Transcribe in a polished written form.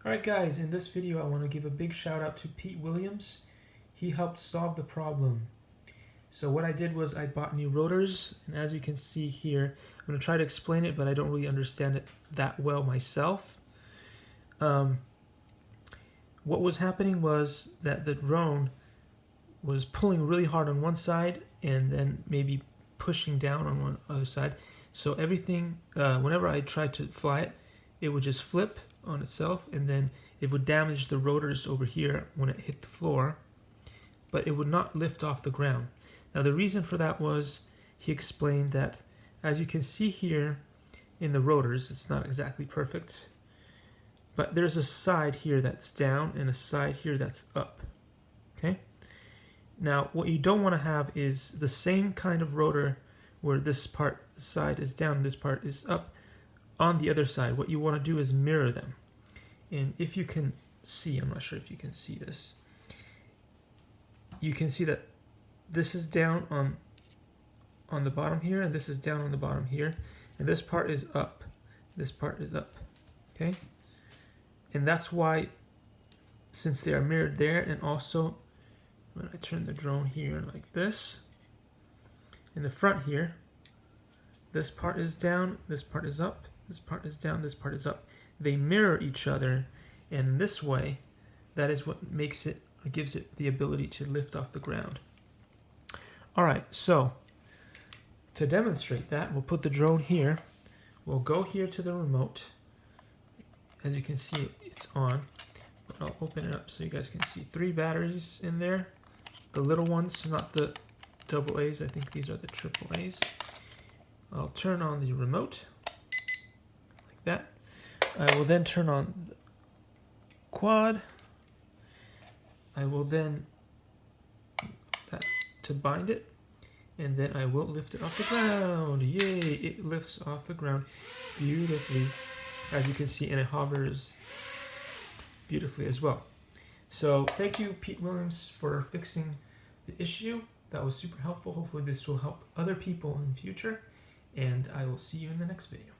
Alright guys, in this video I want to give a big shout out to Pete Williams. He helped solve the problem. So what I did was I bought new rotors, and as you can see here, I'm going to try to explain it, but I don't really understand it that well myself. What was happening was that the drone was pulling really hard on one side and then maybe pushing down on one other side. So everything, whenever I tried to fly it, it would just flip on itself, and then it would damage the rotors over here when it hit the floor, but it would not lift off the ground. Now the reason for that was, he explained that, as you can see here in the rotors, it's not exactly perfect, but there's a side here that's down and a side here that's up. Okay? Now what you don't want to have is the same kind of rotor where this side is down and this part is up on the other side. What you want to do is mirror them. And if you can see, I'm not sure if you can see this, you can see that this is down on the bottom here, and this is down on the bottom here, and this part is up, this part is up. Okay, and that's why, since they are mirrored there, and also when I turn the drone here like this, in the front here, this part is down, this part is up, this part is down, this part is up. They mirror each other, and this way, that is what makes it, or gives it the ability to lift off the ground. Alright, so to demonstrate that, we'll put the drone here. We'll go here to the remote. As you can see, it's on. I'll open it up so you guys can see 3 batteries in there. The little ones, not the double A's. I think these are the triple A's. I'll turn on the remote like that. I will then turn on the quad. I will then to bind it, and then I will lift it off the ground. Yay! It lifts off the ground beautifully, as you can see, and it hovers beautifully as well. So thank you, Pete Williams, for fixing the issue. That was super helpful. Hopefully this will help other people in the future, and I will see you in the next video.